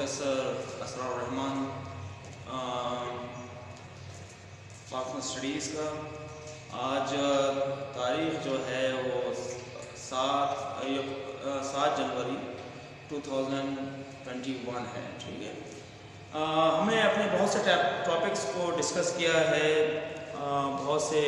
Professor اسرار الرحمان Pakistan studies کا. آج تاریخ جو ہے وہ 7 جنوری 2021 ہے. ٹھیک ہے. ہم نے اپنے بہت سے ٹاپکس کو ڈسکس کیا ہے, بہت سے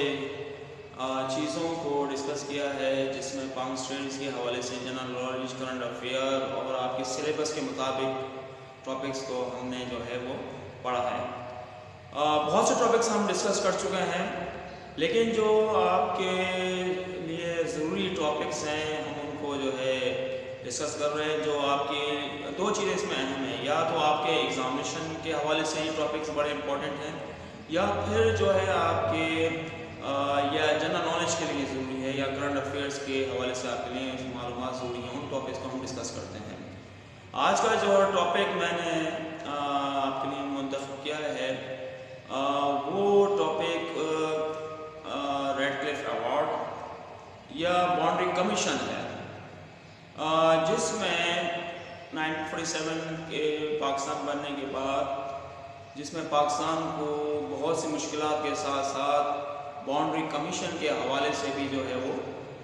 چیزوں کو ڈسکس کیا ہے, جس میں پاکستان اسٹڈیز کے حوالے سے جنرل نالج, کرنٹ افیئر اور آپ کے سلیبس کے مطابق ٹاپکس کو ہم نے جو ہے وہ پڑھا ہے. بہت سے ٹاپکس ہم ڈسکس کر چکے ہیں, لیکن جو آپ کے لیے ضروری ٹاپکس ہیں ہم ان کو جو ہے ڈسکس کر رہے ہیں. جو آپ کی دو چیزیں اس میں اہم ہیں, یا تو آپ کے ایگزامینیشن کے حوالے سے یہ ٹاپکس بڑے امپورٹنٹ ہیں, یا پھر جو ہے آپ کے یا جنرل نالج کے لیے ضروری ہے, یا کرنٹ افیئرس کے حوالے سے آپ کے لیے معلومات ضروری ہیں. ان ٹاپکس کو ہم ڈسکس کرتے ہیں. آج کا جو ٹاپک میں نے آپ کے لیے منتخب کیا ہے وہ ٹاپک ریڈ کلف ایوارڈ یا باؤنڈری کمیشن ہے, جس میں 1947 کے پاکستان بننے کے بعد, جس میں پاکستان کو بہت سی مشکلات کے ساتھ ساتھ باؤنڈری کمیشن کے حوالے سے بھی جو ہے وہ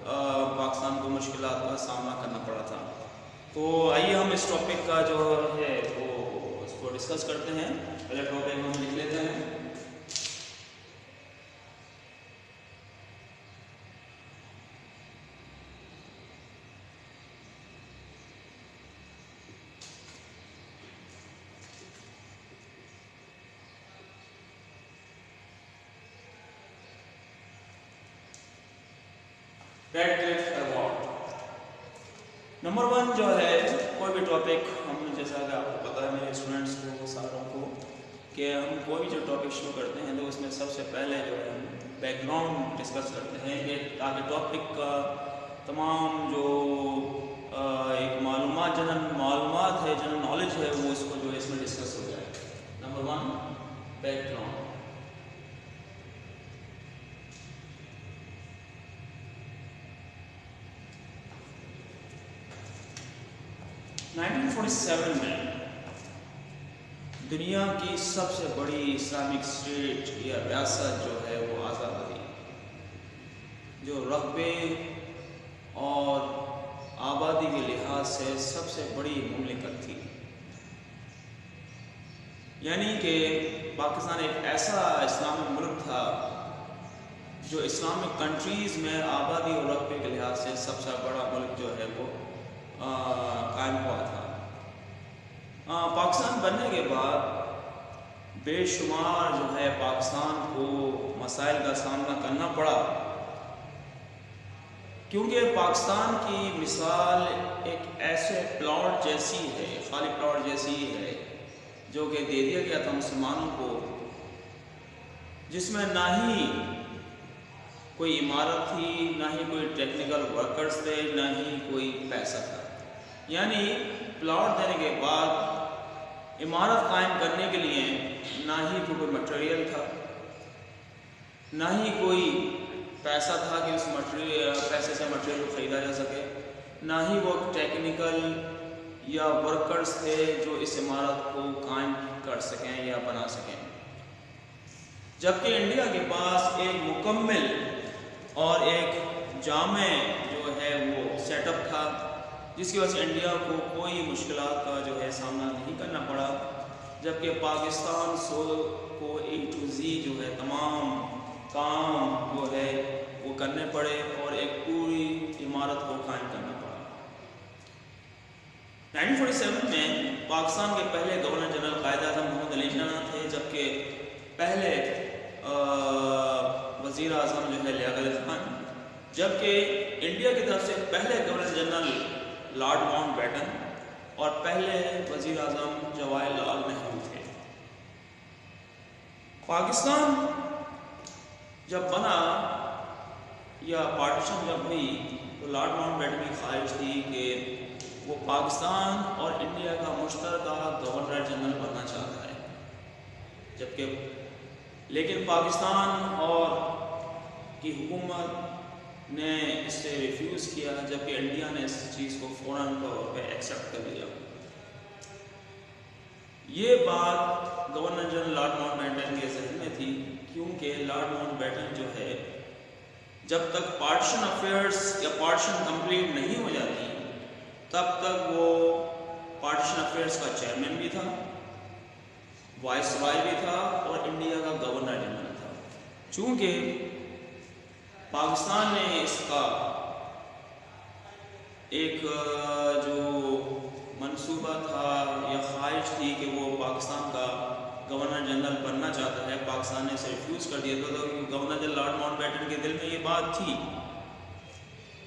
پاکستان کو مشکلات کا سامنا کرنا پڑا تھا. تو آئیے ہم اس ٹاپک کا جو ہے وہ اس کو ڈسکس کرتے ہیں. پہلے ٹاپک ہم لکھ لیتے ہیں. ریڈ کلف ایوارڈ. نمبر 1 جو ہے, کوئی بھی ٹاپک ہم جیسا کہ آپ کو پتہ ہے میرے اسٹوڈنٹس کو ساروں کو, کہ ہم کوئی بھی جو ٹاپک شروع کرتے ہیں تو اس میں سب سے پہلے جو ہے بیک گراؤنڈ ڈسکس کرتے ہیں, کہ تاکہ ٹاپک کا تمام جو ایک جنرل معلومات ہے, جنرل نالج ہے, وہ اس کو جو ہے اس میں ڈسکس ہو جائے. Number 1 back ground. میں دنیا کی سب سے بڑی اسلامک اسٹیٹ یا ریاست جو ہے وہ آزاد ہوئی, جو رقبے اور آبادی کے لحاظ سے سب سے بڑی مملکت تھی. یعنی کہ پاکستان ایک ایسا اسلامک ملک تھا جو اسلامک کنٹریز میں آبادی اور رقبے کے لحاظ سے سب سے بڑا ملک جو ہے وہ قائم ہوا تھا. پاکستان بننے کے بعد بے شمار جو ہے پاکستان کو مسائل کا سامنا کرنا پڑا, کیونکہ پاکستان کی مثال ایک ایسے پلاٹ جیسی ہے, خالی پلاٹ جیسی ہے, جو کہ دے دیا گیا تھا مسلمانوں کو, جس میں نہ ہی کوئی عمارت تھی, نہ ہی کوئی ٹیکنیکل ورکرز تھے, نہ ہی کوئی پیسہ تھا. یعنی پلاٹ دینے کے بعد عمارت قائم کرنے کے لیے نہ ہی کوئی مٹیریل تھا, نہ ہی کوئی پیسہ تھا کہ اس پیسے سے مٹیریل کو خریدا جا سکے, نہ ہی وہ ٹیکنیکل یا ورکرز تھے جو اس عمارت کو قائم کر سکیں یا بنا سکیں. جبکہ انڈیا کے پاس ایک مکمل اور ایک جامع جو ہے وہ سیٹ اپ تھا, جس کی وجہ سے انڈیا کو کوئی مشکلات کا جو ہے سامنا نہیں کرنا پڑا, جبکہ پاکستان کو A to Z جو ہے تمام کام جو ہے وہ کرنے پڑے اور ایک پوری عمارت کو قائم کرنا پڑا. 1947 میں پاکستان کے پہلے گورنر جنرل قائد اعظم محمد علی جناح تھے, جبکہ پہلے وزیر اعظم جو ہے لیاقت علی خان, جبکہ انڈیا کی طرف سے پہلے governor general Lord Mountbatten اور پہلے وزیر اعظم جواہر لال نہرو تھے. پاکستان جب بنا یا پارٹیشن جب ہوئی تو لارڈ ماؤنٹ بیٹن کی خواہش تھی کہ وہ پاکستان اور انڈیا کا مشترکہ گورنر جنرل بننا چاہتا ہے, جبکہ لیکن پاکستان اور کی حکومت نے اس سے ریفیوز کیا, جبکہ انڈیا نے اس چیز کو فوراً طور پہ ایکسیپٹ کر لیا. یہ بات governor general Lord Mountbatten کے ذہن میں تھی، کیونکہ لارڈ ماؤنٹ بیٹن جو ہے جب تک پارٹیشن افیئرس یا پارٹیشن کمپلیٹ نہیں ہو جاتی تب تک وہ پارٹیشن افیئرس کا چیئرمین بھی تھا، وائس رائے بھی تھا اور انڈیا کا گورنر جنرل تھا۔ چونکہ پاکستان نے اس کا ایک جو منصوبہ تھا یا خواہش تھی کہ وہ پاکستان کا گورنر جنرل بننا چاہتا ہے، پاکستان نے اسے ریفیوز کر دیا تھا، تو governor general Lord Mountbatten کے دل میں یہ بات تھی۔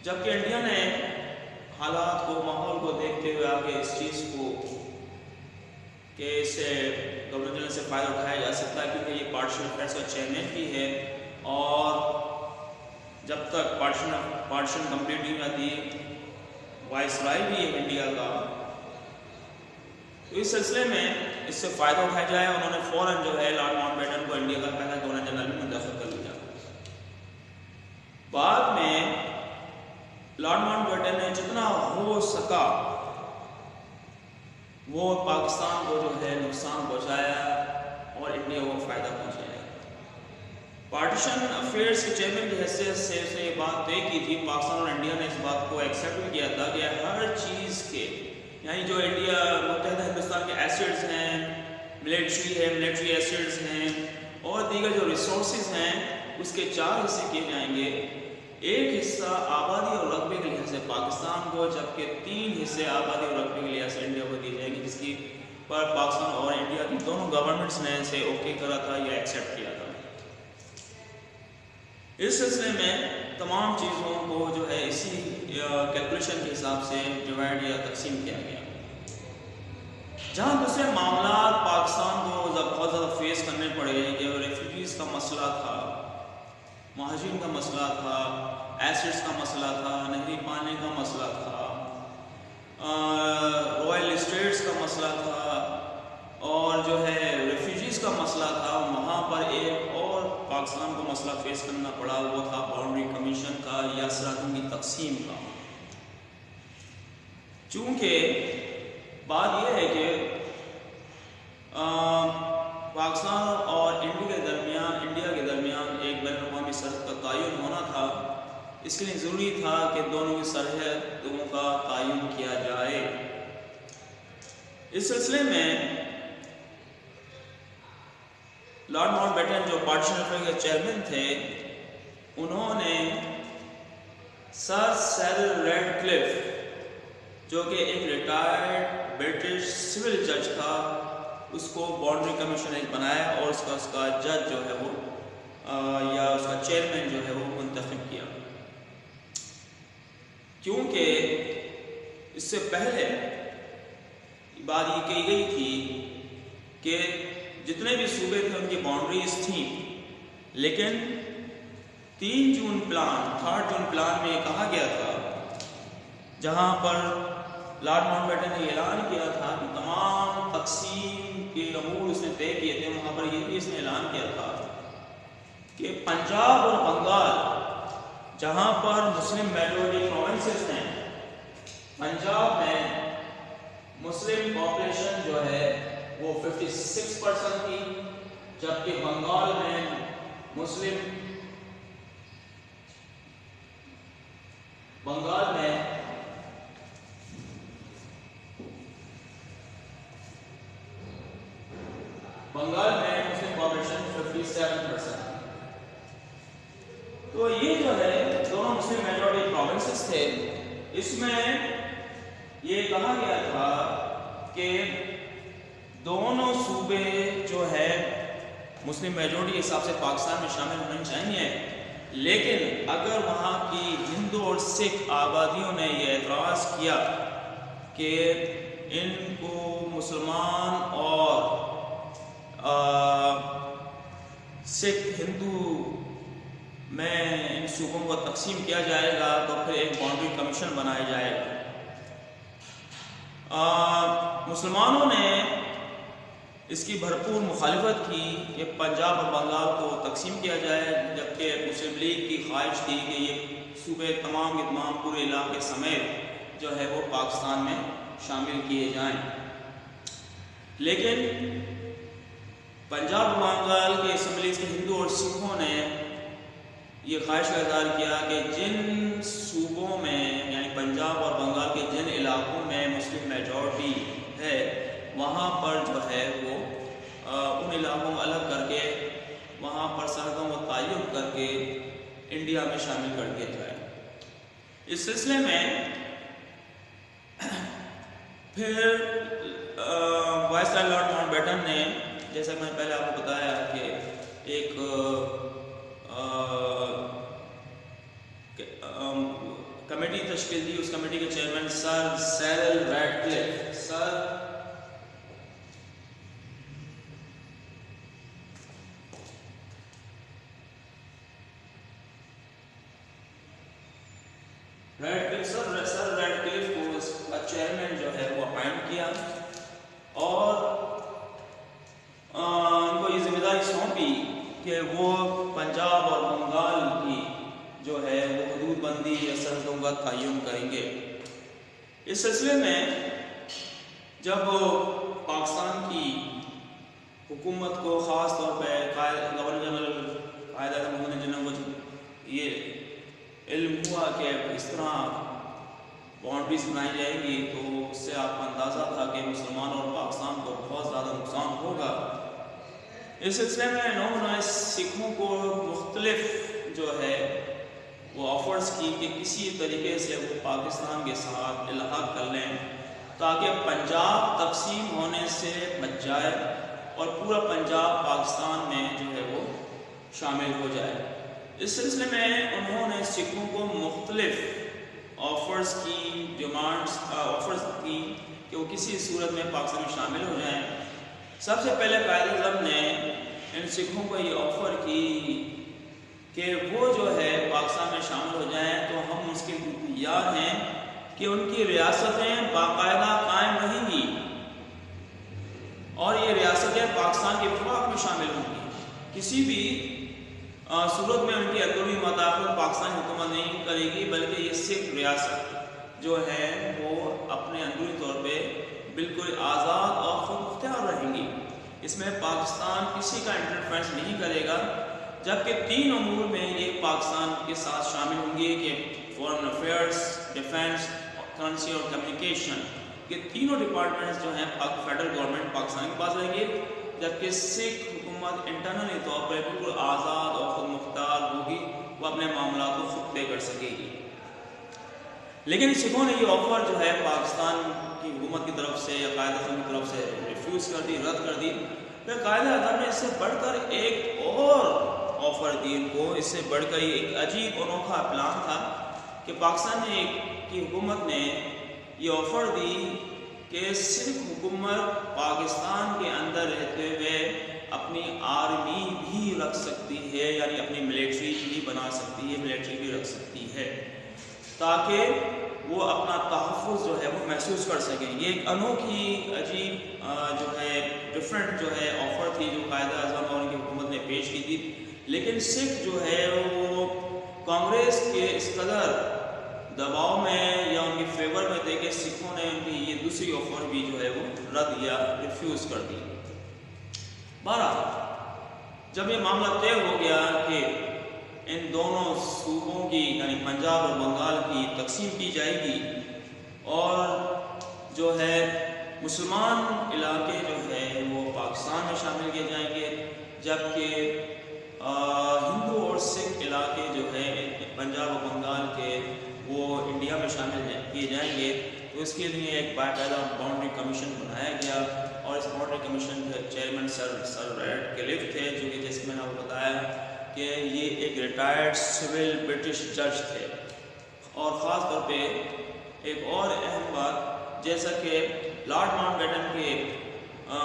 جبکہ انڈیا نے حالات کو، ماحول کو دیکھتے ہوئے آگے اس چیز کو کہ اسے گورنر جنرل سے فائدہ اٹھایا جا سکتا ہے، کیونکہ یہ پارٹیشن افیئرس کا چیئرمین بھی ہے اور جب تک پارٹیشن کمپلیٹ نہیں ہوتی وائس رائے بھی ہے انڈیا کا، تو اس سلسلے میں اس سے فائدہ اٹھایا جائے۔ انہوں نے فوراً جو ہے لارڈ ماؤنٹ بیٹن کو انڈیا کا پہلا گورنر جنرل میں منتخب کر لیا۔ بعد میں لارڈ ماؤنٹ بیٹن نے جتنا ہو سکا وہ پاکستان کو جو ہے نقصان پہنچایا اور انڈیا کو فائدہ پہنچایا۔ پارٹیشن افیئرس کے چیئرمین کی حیثیت سے اس نے یہ بات طے کی تھی، پاکستان اور انڈیا نے اس بات کو ایکسیپٹ بھی کیا تھا کہ ہر چیز کے، یعنی جو انڈیا متحدہ ہندوستان کے ایسیڈز ہیں، ملٹری ہے، ملٹری ایسیڈز ہیں اور دیگر جو ریسورسز ہیں، اس کے 4 حصے کیے جائیں گے۔ ایک حصہ آبادی اور رقبے کے لحاظ سے پاکستان کو، جبکہ 3 حصے آبادی اور رقبے کے لحاظ سے انڈیا کو دیے جائیں گے، جس کی پر پاکستان اور انڈیا کی دونوں گورنمنٹس نے اسے اوکے کرا تھا یا ایکسیپٹ کیا تھا۔ اس سلسلے میں تمام چیزوں کو جو ہے اسی کیلکولیشن کے حساب سے ڈیوائڈ یا تقسیم کیا گیا۔ جہاں دوسرے معاملات پاکستان کو بہت زیادہ فیس کرنے پڑے، جو ریفیوجیز کا مسئلہ تھا، مہاجرین کا مسئلہ تھا، ایسڈز کا مسئلہ تھا، نہری پانی کا مسئلہ تھا، رائل اسٹیٹس کا مسئلہ تھا اور جو ہے ریفیوجیز کا مسئلہ تھا، وہاں پر ایک اور پاکستان کو مسئلہ فیس کرنا پڑا، وہ تھا باؤنڈری کمیشن کا یا سرحدوں کی تقسیم کا۔ چونکہ بات یہ ہے کہ پاکستان اور انڈیا کے درمیان ایک بین الاقوامی سرحد کا تعین ہونا تھا، اس کے لیے ضروری تھا کہ دونوں کی سرحدوں کا تعین کیا جائے۔ اس سلسلے میں لارڈ ماؤنٹ بیٹن جو پارٹیشن افیئر کے چیئرمین تھے، انہوں نے سر سیرل ریڈ کلف جو کہ ایک ریٹائرڈ برٹش سول جج تھا، اس کو باؤنڈری کمیشن ایک بنایا اور اس کا جج جو ہے وہ یا اس کا چیئرمین جو ہے وہ منتخب کیا۔ کیونکہ اس سے پہلے بات یہ کہی گئی تھی کہ جتنے بھی صوبے تھے ان کی باؤنڈریز تھیں، لیکن 3 جون پلان میں یہ کہا گیا تھا، جہاں پر لارڈ ماؤنٹ بیٹن نے اعلان کیا تھا کہ تمام تقسیم کے امور اس نے طے کیے تھے، وہاں پر یہ بھی اس نے اعلان کیا تھا کہ پنجاب اور بنگال جہاں پر مسلم میجورٹی پروونسز ہیں، پنجاب میں مسلم پاپولیشن جو ہے وہ 56% تھی، جبکہ بنگال میں بنگال میں مسلم پاپولیشن 57%۔ تو یہ جو ہے دونوں مسلم میجورٹی پروونسز تھے، اس میں یہ کہا گیا تھا کہ دونوں صوبے جو ہے مسلم میجورٹی کے حساب سے پاکستان میں شامل ہونے چاہیے، لیکن اگر وہاں کی ہندو اور سکھ آبادیوں نے یہ اعتراض کیا کہ ان کو مسلمان اور سکھ ہندو میں ان صوبوں کو تقسیم کیا جائے گا تو پھر ایک باؤنڈری کمیشن بنایا جائے گا۔ مسلمانوں نے اس کی بھرپور مخالفت کی کہ پنجاب اور بنگال کو تقسیم کیا جائے، جبکہ مسلم لیگ کی خواہش تھی کہ یہ صوبے تمام کے تمام پورے علاقے سمیت جو ہے وہ پاکستان میں شامل کیے جائیں۔ لیکن پنجاب بنگال کی اسمبلیز کے ہندو اور سکھوں نے یہ خواہش کا اظہار کیا کہ جن صوبوں میں یعنی پنجاب اور بنگال کے جن علاقوں میں مسلم میجورٹی ہے وہاں پر جو ہے وہ ان علاقوں کو الگ کر کے وہاں پر سرحدوں کو تعین کر کے انڈیا میں شامل کر دیا جائے۔ اس سلسلے میں پھر وائسرائے لارڈ ماؤنٹ بیٹن نے، جیسا کہ میں نے پہلے آپ کو بتایا کہ ایک کمیٹی تشکیل دی، اس کمیٹی کے چیئرمین سر سیرل ریڈکلف سر ریڈکلف کو اس کا چیئرمین جو ہے وہ اپائنٹ کیا اور ان کو یہ ذمہ داری سونپی کہ وہ پنجاب اور بنگال کی جو ہے وہ حدود بندی یا سرحدوں کا تعین کریں گے۔ اس سلسلے میں جب پاکستان کی حکومت کو خاص طور پہ گورنر جنرل قائد اعظم محمد جنرل کو یہ علم ہوا کہ اس طرح باؤنڈریز بنائی جائیں گی تو اس سے آپ کو اندازہ تھا کہ مسلمان اور پاکستان کو بہت زیادہ نقصان ہوگا۔ اس سلسلے میں انہوں نے سکھوں کو مختلف جو ہے وہ آفرز کی کہ کسی طریقے سے وہ پاکستان کے ساتھ الحاق کر لیں تاکہ پنجاب تقسیم ہونے سے بچ جائے اور پورا پنجاب پاکستان میں جو ہے وہ شامل ہو جائے۔ اس سلسلے میں انہوں نے سکھوں کو مختلف آفرز کی کہ وہ کسی صورت میں پاکستان میں شامل ہو جائیں۔ سب سے پہلے قائد اعظم نے ان سکھوں کو یہ آفر کی کہ وہ جو ہے پاکستان میں شامل ہو جائیں تو ہم اس کے تیار ہیں کہ ان کی ریاستیں باقاعدہ قائم رہیں گی اور یہ ریاستیں پاکستان کے وفاق میں شامل ہوں گی۔ کسی بھی صورت میں ان کی اندرونی مداخلت پاکستان حکومت نہیں کرے گی، بلکہ یہ سکھ ریاست جو ہے وہ اپنے اندرونی طور پہ بالکل آزاد اور خود مختار رہیں گی۔ اس میں پاکستان کسی کا انٹرفیرنس نہیں کرے گا، جبکہ 3 امور میں یہ پاکستان کے ساتھ شامل ہوں گے کہ فورن افیئرس، ڈیفینس، کرنسی اور کمیونیکیشن، یہ تینوں ڈپارٹمنٹس جو ہیں فیڈرل گورنمنٹ پاکستان کے پاس رہیں گے، جبکہ سکھ حکومت انٹرنلی طور پر بالکل آزاد اور خود مختار ہوگی، وہ اپنے معاملات کو خود طے کر سکے گی۔ لیکن سکھوں نے یہ آفر جو ہے پاکستان کی حکومت کی طرف سے یا قائد اعظم کی طرف سے ریفیوز کر دی، رد کر دی۔ پھر قائد اعظم نے اس سے بڑھ کر ایک اور آفر دی ان کو، اس سے بڑھ کر ایک عجیب انوکھا پلان تھا کہ پاکستان کی حکومت نے یہ آفر دی کہ سکھ حکومت پاکستان کے اندر رہتے ہوئے اپنی آرمی بھی رکھ سکتی ہے، یعنی اپنی ملٹری بھی بنا سکتی ہے، ملٹری بھی رکھ سکتی ہے، تاکہ وہ اپنا تحفظ جو ہے وہ محسوس کر سکیں۔ یہ ایک انوکھی عجیب جو ہے ڈفرینٹ جو ہے آفر تھی جو قائد اعظم اور ان کی حکومت نے پیش کی تھی، لیکن سکھ جو ہے وہ کانگریس کے اس قدر دباؤ میں یا ان کے فیور میں تھے کہ سکھوں نے ان کی یہ دوسری آفر بھی جو ہے وہ رد یا ریفیوز کر دی۔ بہرحال جب یہ معاملہ طے ہو گیا کہ ان دونوں صوبوں کی یعنی پنجاب اور بنگال کی تقسیم کی جائے گی اور جو ہے مسلمان علاقے جو ہے وہ پاکستان میں شامل کیے جائیں گے، جبکہ ہندو اور سکھ علاقے جو ہے پنجاب اور بنگال کے وہ انڈیا میں شامل کیے جائیں گے، تو اس کے لیے ایک باقاعدہ باؤنڈری کمیشن بنایا گیا اور اس باؤنڈری کمیشن کے چیئرمین سر ریڈکلف تھے، جو کہ جیسے میں نے آپ کو بتایا کہ یہ ایک ریٹائرڈ سول برٹش جج تھے۔ اور خاص طور پہ ایک اور اہم بات، جیسا کہ لارڈ ماؤنٹ بیٹن کے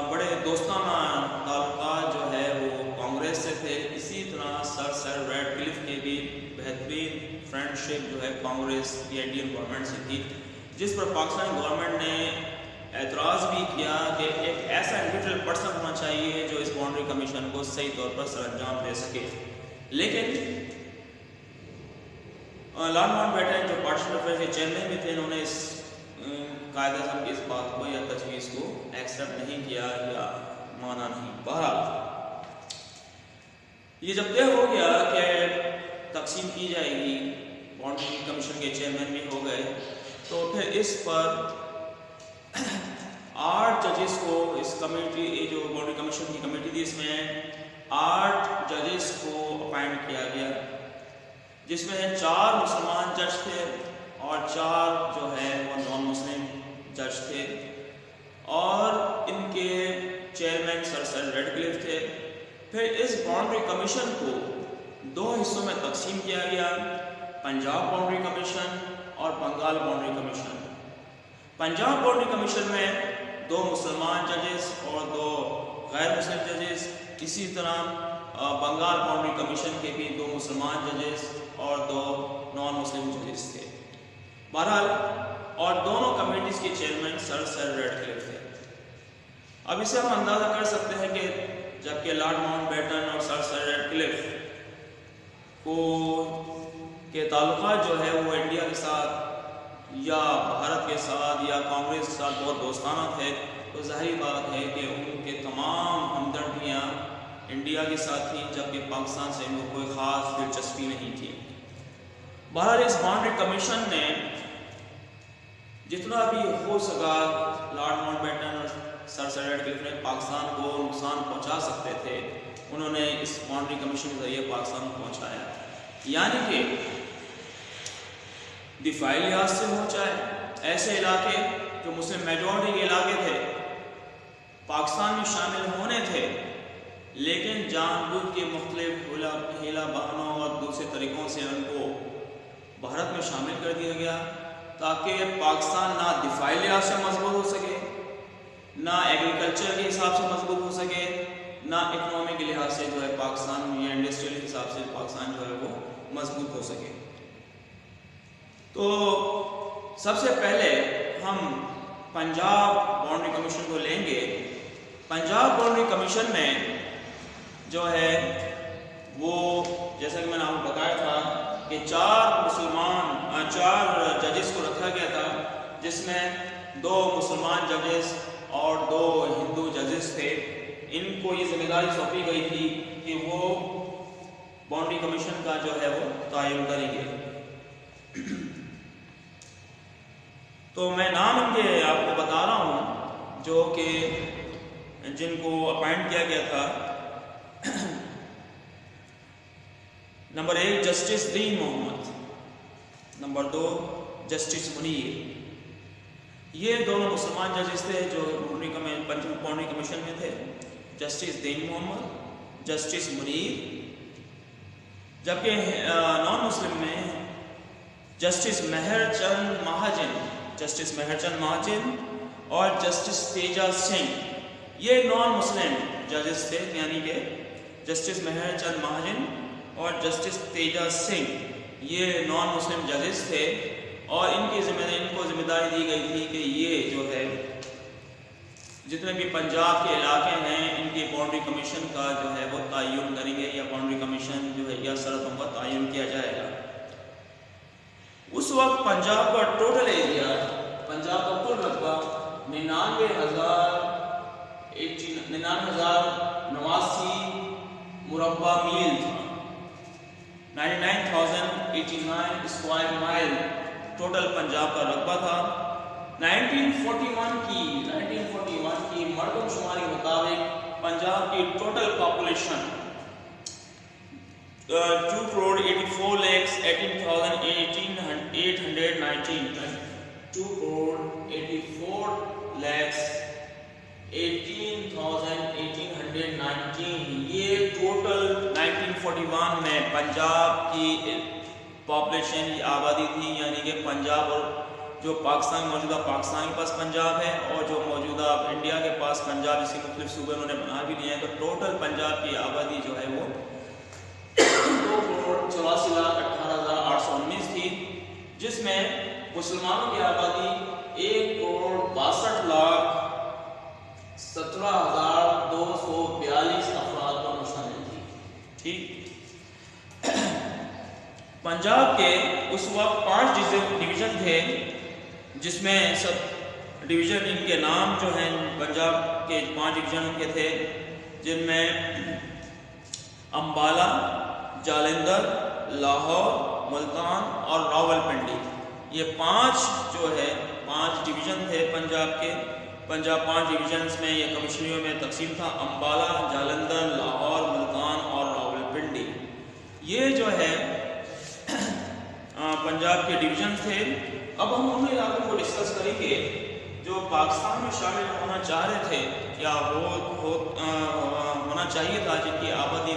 بڑے دوستانہ تعلقات جو ہے وہ کانگریس سے تھے، اسی طرح سر ریڈکلف کے بھی بہترین فرینڈ شپ جو ہے کانگریس کی انڈین گورنمنٹ سے تھی، جس پر پاکستانی گورنمنٹ نے اعتراض بھی کیا کہ ایک ایسا انڈیویجول پرسن ہونا چاہیے جو اس باؤنڈری کمیشن کو صحیح طور پر سر انجام دے سکے۔ لیکن لارڈ ماؤنٹ بیٹن جو پارٹیشن افیئرز کے چیئرمین بھی تھے، انہوں نے اس قائد اعظم کی اس بات کو یا تجویز کو ایکسیپٹ نہیں کیا یا مانا نہیں. بہرحال یہ جب طے ہو گیا کہ تقسیم کی جائے گی، باؤنڈری کمیشن کے چیئرمین بھی ہو گئے، تو پھر اس پر 8 ججز کو اس کمیٹی، جو باؤنڈری کمیشن کی کمیٹی تھی، اس میں 8 ججز کو اپائنٹ کیا گیا، جس میں 4 مسلمان جج تھے اور 4 جو ہے وہ نان مسلم جج تھے، اور ان کے چیئرمین سر ریڈکلف تھے. پھر اس باؤنڈری کمیشن کو 2 حصوں میں تقسیم کیا گیا، پنجاب باؤنڈری کمیشن اور Bengal boundary commission. Punjab boundary commission میں 2 مسلمان ججز اور 2 غیر مسلم ججز، اسی طرح بنگال باؤنڈری کمیشن کے بھی 2 مسلمان ججز اور 2 نان مسلم ججز تھے. بہرحال اور دونوں کمیٹیز کے چیئرمین سر ریڈکلف تھے. اب اسے ہم اندازہ کر سکتے ہیں کہ جبکہ لارڈ ماؤنٹ بیٹن اور سر ریڈکلف کے تعلقات جو ہے وہ انڈیا کے ساتھ یا بھارت کے ساتھ یا کانگریس کے ساتھ بہت دوستانہ تھے، تو ظاہری بات ہے کہ ان کے تمام ہمدردیاں انڈیا کے ساتھ تھیں، جبکہ پاکستان سے ان کو کوئی خاص دلچسپی نہیں تھی. بہرحال اس باؤنڈری کمیشن نے جتنا بھی ہو سکا لارڈ ماؤنٹ بیٹن اور سر ریڈکلف نے پاکستان کو نقصان پہنچا سکتے تھے، انہوں نے اس باؤنڈری کمیشن کے ذریعے پاکستان کو پہنچایا. یعنی کہ دفاعی لحاظ سے ہو، چاہے ایسے علاقے جو مسلم میجورٹی کے علاقے تھے پاکستان میں شامل ہونے تھے، لیکن جان بوجھ کے مختلف ہیلا بہانوں اور دوسرے طریقوں سے ان کو بھارت میں شامل کر دیا گیا، تاکہ پاکستان نہ دفاعی لحاظ سے مضبوط ہو سکے، نہ ایگریکلچر کے حساب سے مضبوط ہو سکے، نہ اکنامی کے لحاظ سے جو ہے پاکستان یا انڈسٹریل حساب سے پاکستان جو ہے وہ مضبوط ہو سکے. تو سب سے پہلے ہم پنجاب باؤنڈری کمیشن کو لیں گے. پنجاب باؤنڈری کمیشن میں جو ہے وہ جیسا کہ میں نے آپ کو بتایا تھا کہ 4 ججز کو رکھا گیا تھا، جس میں 2 مسلمان ججز اور 2 ہندو ججز تھے. ان کو یہ ذمہ داری سونپی گئی تھی کہ وہ باؤنڈری کمیشن کا جو ہے وہ تعین کریں گے. تو میں نام ان کے آپ کو بتا رہا ہوں جو کہ جن کو اپائنٹ کیا گیا تھا. نمبر 1 جسٹس دین محمد، نمبر 2 جسٹس منیر. یہ دونوں مسلمان ججز تھے جو باؤنڈری کمیشن میں تھے، جسٹس دین محمد، جسٹس منیر. جبکہ نان مسلم میں جسٹس مہر چند مہاجن اور جسٹس تیجا سنگھ، یہ نان مسلم ججز تھے. یعنی کہ جسٹس مہر چند مہاجن اور جسٹس تیجا سنگھ یہ نان مسلم ججز تھے، اور ان کو ذمہ داری دی گئی تھی کہ یہ جو ہے جتنے بھی پنجاب کے علاقے ہیں ان کی باؤنڈری کمیشن کا جو ہے وہ تعین کریں گے، یا باؤنڈری کمیشن جو ہے یا سرحدوں کا تعین کیا جائے گا. اس وقت پنجاب کا ٹوٹل ایریا، پنجاب کا کل رقبہ 99,089 مربع میل تھا. 99,089 اسکوائر مائل ٹوٹل پنجاب کا رقبہ تھا. 1941 کی مردم شماری مطابق پنجاب کی ٹوٹل پاپولیشن 2,84,18,1819 یہ ٹوٹل 1941 میں پنجاب کی پاپولیشن کی آبادی تھی. یعنی کہ پنجاب اور جو پاکستان موجودہ پاکستان کے پاس پنجاب ہے اور جو موجودہ انڈیا کے پاس پنجاب، جس کے مختلف صوبے انہوں نے بنا بھی لیے ہیں، تو ٹوٹل پنجاب کی آبادی جو ہے وہ 2,84,18,819 تھی، جس میں مسلمانوں کی آبادی 1,62,17,242 افراد پر مشتمل تھی. ٹھیک. پنجاب کے اس وقت 5 ڈویژن تھے، جس میں سب ڈویژن ان کے نام جو ہیں پنجاب پنجاب کے 5 ڈویژن کے تھے، جن میں امبالہ، جالندھر، لاہور، ملتان اور راولپنڈی، یہ 5 جو ہے 5 ڈویژن تھے پنجاب کے۔ پنجاب 5 ڈویژنز میں یہ کمشنریوں میں تقسیم تھا، امبالہ، جالندھر، لاہور، ملتان اور راولپنڈی۔ یہ جو ہے پنجاب کے ڈویژنز تھے۔ اب ہم ان علاقوں کو ڈسکس کریں گے جو پاکستان میں شامل ہونا چاہ رہے تھے یا ہونا چاہیے تھا، جن کی آبادی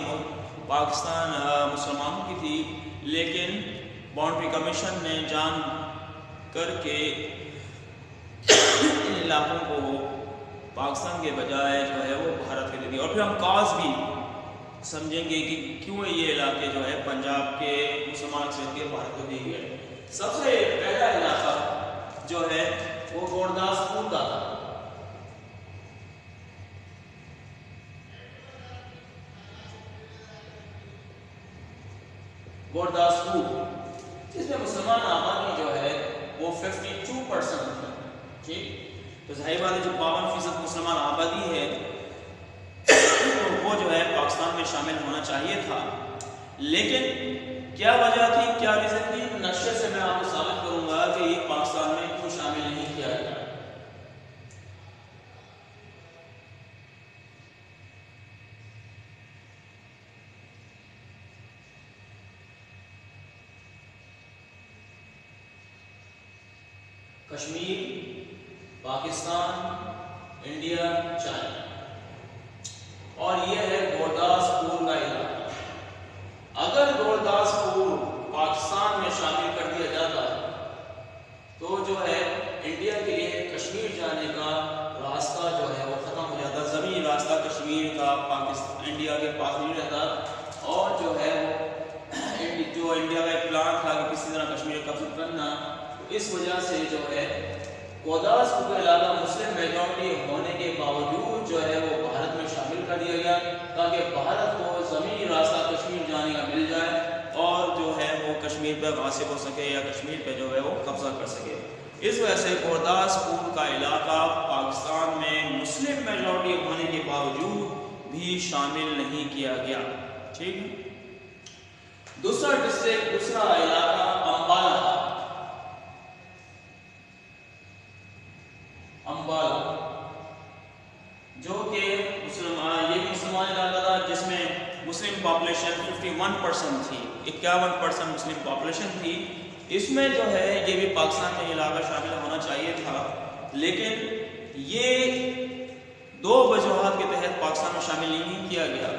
پاکستان مسلمانوں کی تھی، لیکن باؤنڈری کمیشن نے جان کر کے ان علاقوں کو پاکستان کے بجائے جو ہے وہ بھارت کے دے دیا۔ اور پھر ہم کاز بھی سمجھیں گے کہ کیوں یہ علاقے جو ہے پنجاب کے مسلمان اکثریت کے بھارت کو دیے گئے۔ سب سے پہلا علاقہ جو ہے وہ گورداسپور کا تھا۔ گورداسپور، جس میں مسلمان آبادی جو ہے وہ 52% ہے، ٹھیک؟ تو ظاہر بات ہے جو 52% مسلمان آبادی ہے وہ جو ہے پاکستان میں شامل ہونا چاہیے تھا، لیکن کیا وجہ تھی، کیا ریزن تھی؟ نقشے سے میں آپ کو ثابت کروں گا کہ یہ پاکستان میں کیوں شامل نہیں کیا گیا۔ کشمیر، پاکستان، انڈیا، چائنا، اور یہ ہے گورداسپور کا علاقہ۔ اگر گورداسپور پاکستان میں شامل کر دیا جاتا تو جو ہے انڈیا کے لیے کشمیر جانے کا راستہ جو ہے وہ ختم ہو جاتا، زمینی راستہ کشمیر کا پاکستان انڈیا کے پاس نہیں رہتا، اور جو ہے جو انڈیا کا ایک پلان تھا کہ کسی طرح کشمیر کا قبضہ کرنا، تو اس وجہ سے جو ہے گورداسپور کا علاقہ مسلم میجورٹی ہونے کے باوجود جو ہے وہ بھارت میں شامل کر دیا گیا، تاکہ بھارت کو زمینی راستہ کشمیر جانے کا مل جائے اور جو ہے وہ کشمیر پہ غاصب ہو سکے یا کشمیر پہ جو ہے وہ قبضہ کر سکے۔ اس وجہ سے گورداسپور کا علاقہ پاکستان میں مسلم میجورٹی ہونے کے باوجود بھی شامل نہیں کیا گیا، ٹھیک ہے؟ دوسرا ڈسٹرکٹ، دوسرا علاقہ امبالہ تھا۔ امبالہ جو کہ یہ مسلمان علاقہ تھا، جس میں مسلم پاپولیشن 51% تھی، 51% مسلم پاپولیشن تھی۔ اس میں جو ہے یہ بھی پاکستان میں علاقہ شامل ہونا چاہیے تھا، لیکن یہ 2 وجوہات کے تحت پاکستان میں شامل نہیں کیا گیا۔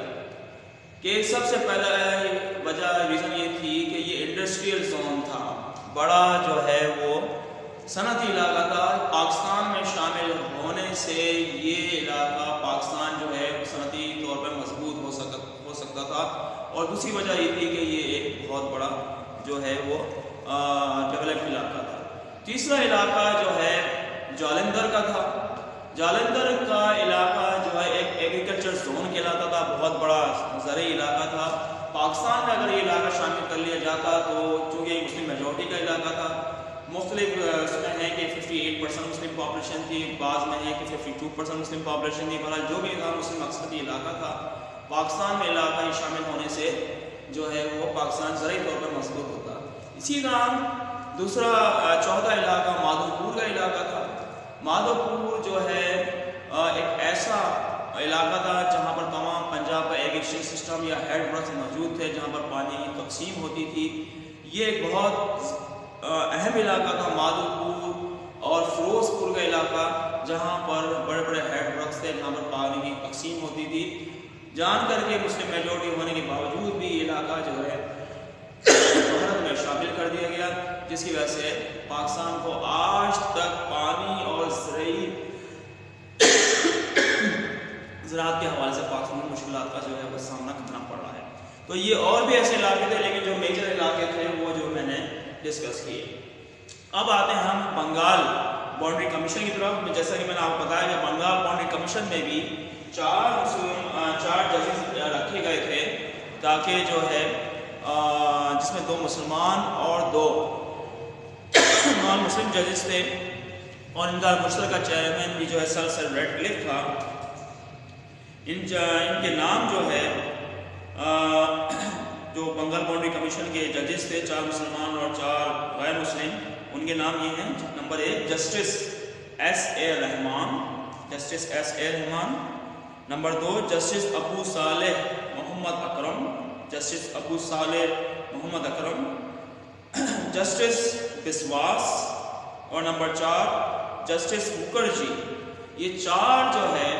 کہ سب سے پہلا وجہ ریزن یہ تھی کہ یہ انڈسٹریل زون تھا، بڑا جو ہے وہ صنعتی علاقہ تھا۔ پاکستان میں شامل ہونے سے یہ علاقہ پاکستان جو ہے صنعتی طور پر مضبوط ہو سکتا تھا، اور دوسری وجہ یہ تھی کہ یہ ایک بہت بڑا جو ہے وہ ڈیولپڈ علاقہ تھا۔ تیسرا علاقہ جو ہے جالندھر کا تھا۔ جالندھر کا علاقہ جو ہے ایک ایگریکلچر زون کہلاتا تھا، بہت بڑا زرعی علاقہ تھا۔ پاکستان میں اگر یہ علاقہ شامل کر لیا جاتا تو چونکہ یہ مسلم میجورٹی کا علاقہ تھا، مختلف اس میں ہے کہ 58% مسلم پاپولیشن تھی، بعض میں ہے کہ 52% مسلم پاپولیشن تھی، بہرحال جو بھی تھا مسلم اکثریتی علاقہ تھا۔ پاکستان میں علاقہ ہی شامل ہونے سے جو ہے وہ پاکستان زرعی طور پر مضبوط ہوتا۔ اسی طرح دوسرا چوتھا علاقہ مادھوپور کا علاقہ تھا۔ مادھوپور جو ہے ایک ایسا علاقہ تھا جہاں پر تمام پنجاب کا ایریگیشن سسٹم یا ہیڈ ورکس موجود تھے، جہاں پر پانی کی تقسیم ہوتی تھی۔ یہ ایک بہت اہم علاقہ تھا مادھوپور، اور فیروز پور کا علاقہ جہاں پر بڑے بڑے ہیڈ ورکس تھے، جہاں پر پانی کی تقسیم ہوتی تھی۔ جان کر کے مسلم میجورٹی ہونے کے باوجود بھی یہ علاقہ جو ہے بھارت میں شامل کر دیا گیا، جس کی وجہ سے پاکستان کو آج تک پانی اور زراعت کے حوالے سے پاکستان میں مشکلات کا جو ہے وہ سامنا کرنا پڑ رہا ہے۔ تو یہ اور بھی ایسے علاقے تھے، لیکن جو میجر علاقے تھے وہ جو میں نے ڈسکس کیے۔ اب آتے ہیں ہم بنگال باؤنڈری کمیشن کی طرف۔ جیسا کہ میں نے آپ کو بتایا کہ بنگال باؤنڈری کمیشن میں بھی 4 ججز رکھے گئے تھے، تاکہ جو ہے جس میں 2 مسلمان اور 2 نان مسلم ججز تھے، اور ان کا مشترکہ چیئرمین بھی جو ہے سر ریڈ کلف تھا۔ ان کے نام جو ہے جو بنگال باؤنڈری کمیشن کے ججز تھے، 4 مسلمان اور 4 غیر مسلم، ان کے نام یہ ہیں: number 1 justice S A Rahman, justice S A Rahman. Number 2 justice Abu Saleh Muhammad Akram, justice Abu Saleh Muhammad Akram, justice Biswas, اور نمبر 4 جسٹس مکرجی۔ یہ 4 جو ہے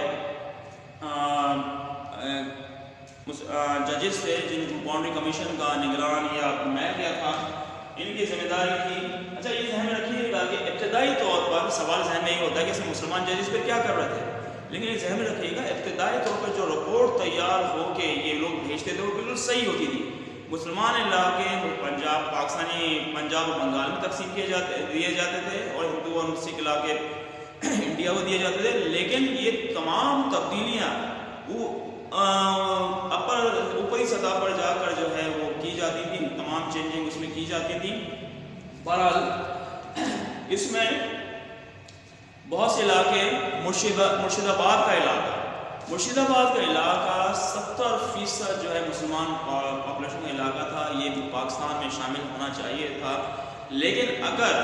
ججز تھے جن کو باؤنڈری کمیشن کا نگران یا بنایا گیا تھا۔ ان کی ذمہ داری تھی، اچھا یہ ذہن میں رکھیے گا کہ ابتدائی طور پر سوال ذہن میں یہ ہوتا ہے کہ اس مسلمان ججز پہ کیا کر رہے تھے، لیکن یہ ذہن میں رکھیے گا ابتدائی طور پر جو رپورٹ تیار ہو کے یہ لوگ بھیجتے تھے وہ بالکل صحیح ہوتی تھی۔ مسلمان علاقے پنجاب، پاکستانی پنجاب اور بنگال میں تقسیم دیے جاتے تھے، اور ہندو اور سکھ علاقے انڈیا کو دیے جاتے تھے، لیکن یہ تمام تبدیلیاں وہ اوپری سطح پر جا کر جو ہے وہ کی جاتی تھی، تمام چینجنگ اس میں کی جاتی تھی۔ بہرحال اس میں بہت سے علاقے، مرشد آباد کا علاقہ، مرشد آباد کا علاقہ 70% جو ہے مسلمان پاپولیشن کا علاقہ تھا، یہ بھی پاکستان میں شامل ہونا چاہیے تھا، لیکن اگر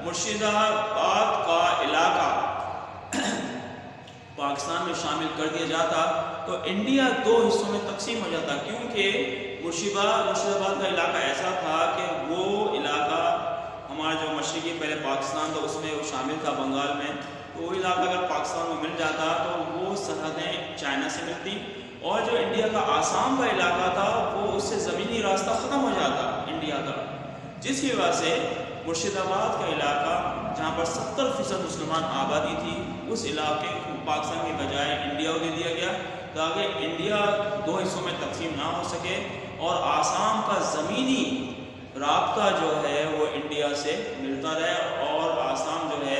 مرشد آباد کا علاقہ پاکستان میں شامل کر دیا جاتا تو انڈیا 2 حصوں میں تقسیم ہو جاتا، کیونکہ مرشد آباد کا علاقہ ایسا تھا کہ وہ علاقہ ہمارا جو مشرقی پہلے پاکستان تھا اس میں وہ شامل تھا بنگال میں، تو وہ علاقہ اگر پاکستان میں مل جاتا تو وہ سرحدیں چائنا سے ملتی، اور جو انڈیا کا آسام کا علاقہ تھا وہ اس سے زمینی راستہ ختم ہو جاتا انڈیا کا، جس کی وجہ سے مرشد آباد کا علاقہ جہاں پر 70% مسلمان آبادی تھی، اس علاقے کو پاکستان کے بجائے انڈیا کو دے دیا گیا تاکہ انڈیا 2 حصوں میں تقسیم نہ ہو سکے، اور آسام کا زمینی رابطہ جو ہے وہ انڈیا سے ملتا رہے، اور آسام جو ہے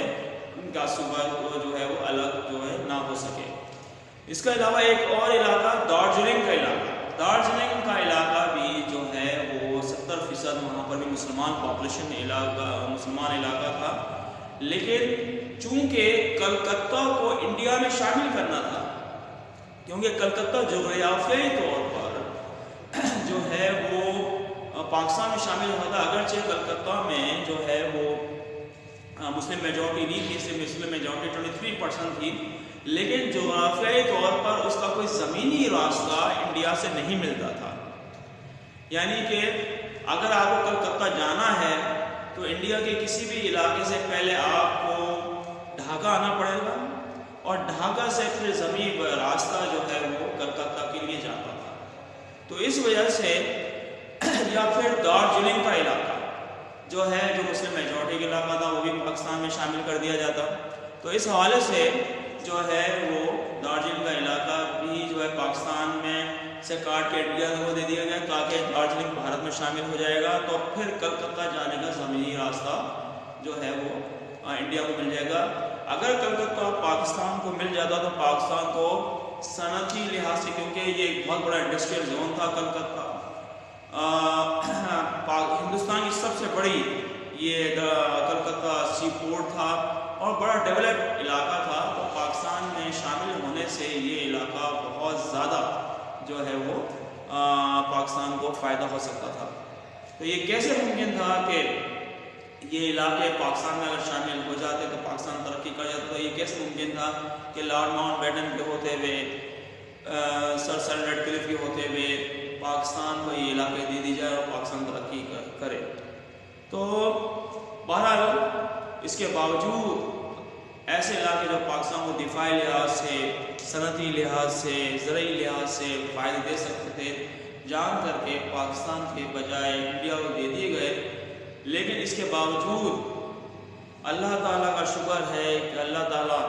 ان کا صوبہ جو ہے وہ الگ جو ہے نہ ہو سکے۔ اس کے علاوہ ایک اور علاقہ دارجلنگ کا علاقہ، دارجلنگ کا علاقہ بھی جو ہے وہ 70% وہاں پر بھی مسلمان پاپولیشن مسلمان علاقہ تھا، لیکن چونکہ کلکتہ کو انڈیا میں شامل کرنا تھا، کیونکہ کلکتہ جغرافیائی طور پر جو ہے وہ پاکستان میں شامل ہوتا، اگرچہ کلکتہ میں جو ہے وہ مسلم میجورٹی نہیں تھی، صرف مسلم میجورٹی 23% تھی، لیکن جغرافیائی طور پر اس کا کوئی زمینی راستہ انڈیا سے نہیں ملتا تھا، یعنی کہ اگر آپ کو کلکتہ جانا ہے تو انڈیا کے کسی بھی علاقے سے پہلے آپ کو ڈھاکہ آنا پڑے گا، اور ڈھاکہ سے پھر زمین راستہ جو ہے وہ کلکتہ کے لیے جاتا تھا، تو اس وجہ سے یا پھر دارجلنگ کا علاقہ جو ہے جو مسلم میجورٹی کا علاقہ تھا وہ بھی پاکستان میں شامل کر دیا جاتا، تو اس حوالے سے جو ہے وہ دارجلنگ کا علاقہ بھی جو ہے پاکستان میں سے کاٹ کے انڈیا کو دے دیا گیا تاکہ دارجلنگ بھارت میں شامل ہو جائے گا، تو پھر کلکتہ جانے کا زمینی راستہ جو ہے وہ انڈیا کو مل جائے گا۔ اگر کلکتہ پاکستان کو مل جاتا تو پاکستان کو صنعتی لحاظ سے، کیونکہ یہ ایک بہت بڑا انڈسٹریل زون تھا کلکتہ، ہندوستان کی سب سے بڑی یہ کلکتہ سی پورٹ تھا اور بڑا ڈیولپ علاقہ تھا، تو پاکستان میں شامل ہونے سے یہ علاقہ بہت زیادہ جو ہے وہ پاکستان کو فائدہ ہو سکتا تھا۔ تو یہ کیسے ممکن تھا کہ یہ علاقے پاکستان میں اگر شامل ہو جاتے تو پاکستان ترقی کر جاتا، تو یہ کیسے ممکن تھا کہ لارڈ ماؤنٹ بیٹن کے ہوتے ہوئے، سر ریڈ کلف کے ہوتے ہوئے پاکستان کو یہ علاقے دے دی جائے اور پاکستان ترقی کرے۔ تو بہرحال اس کے باوجود ایسے علاقے جو پاکستان کو دفاعی لحاظ سے، صنعتی لحاظ سے، زرعی لحاظ سے فائدے دے سکتے تھے، جان کر کے پاکستان کے بجائے انڈیا کو دے دیے گئے، لیکن اس کے باوجود اللہ تعالیٰ کا شکر ہے کہ اللہ تعالیٰ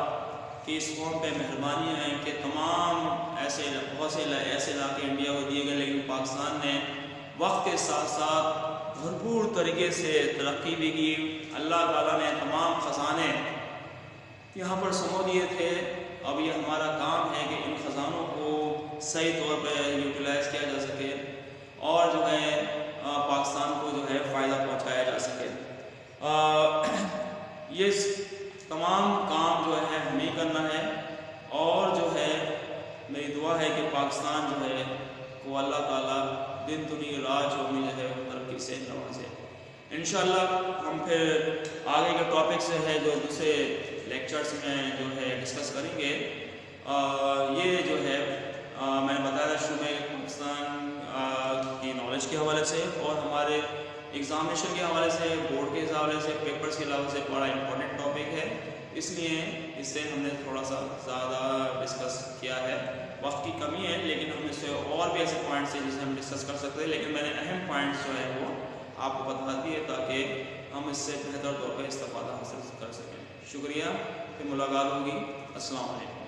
کی اس قوم پہ مہربانی ہے کہ تمام بہت سے ایسے علاقے انڈیا کو دیے گئے، لیکن پاکستان نے وقت کے ساتھ ساتھ بھرپور طریقے سے ترقی بھی کی۔ اللہ تعالیٰ نے تمام خزانے یہاں پر سمو دیے تھے، اب یہ ہمارا کام ہے کہ ان خزانوں کو صحیح طور پہ یوٹیلائز کیا جا سکے اور جو ہے پاکستان کو جو ہے فائدہ پہنچایا جا سکے۔ یہ تمام پاکستان جو ہے وہ اللہ تعالیٰ دن دنیا رات جو میں جو ہے وہ ترقی سے نوازے۔ انشاءاللہ ہم پھر آگے کے ٹاپکس ہے جو دوسرے لیکچرز میں جو ہے ڈسکس کریں گے۔ یہ جو ہے میں نے بتایا تھا شروع میں پاکستان کی نالج کے حوالے سے اور ہمارے ایگزامینیشن کے حوالے سے، بورڈ کے حوالے سے، پیپرز کے حوالے سے بڑا امپورٹنٹ ٹاپک ہے، اس لیے اس سے ہم نے تھوڑا سا زیادہ ڈسکس کیا ہے۔ وقت کی کمی ہے لیکن ہم اس سے اور بھی ایسے پوائنٹس ہیں جسے ہم ڈسکس کر سکتے ہیں، لیکن میں نے اہم پوائنٹس جو ہے وہ آپ کو بتا دیے تاکہ ہم اس سے بہتر طور پہ استفادہ حاصل کر سکیں۔ شکریہ، پھر ملاقات ہوگی۔ السلام علیکم۔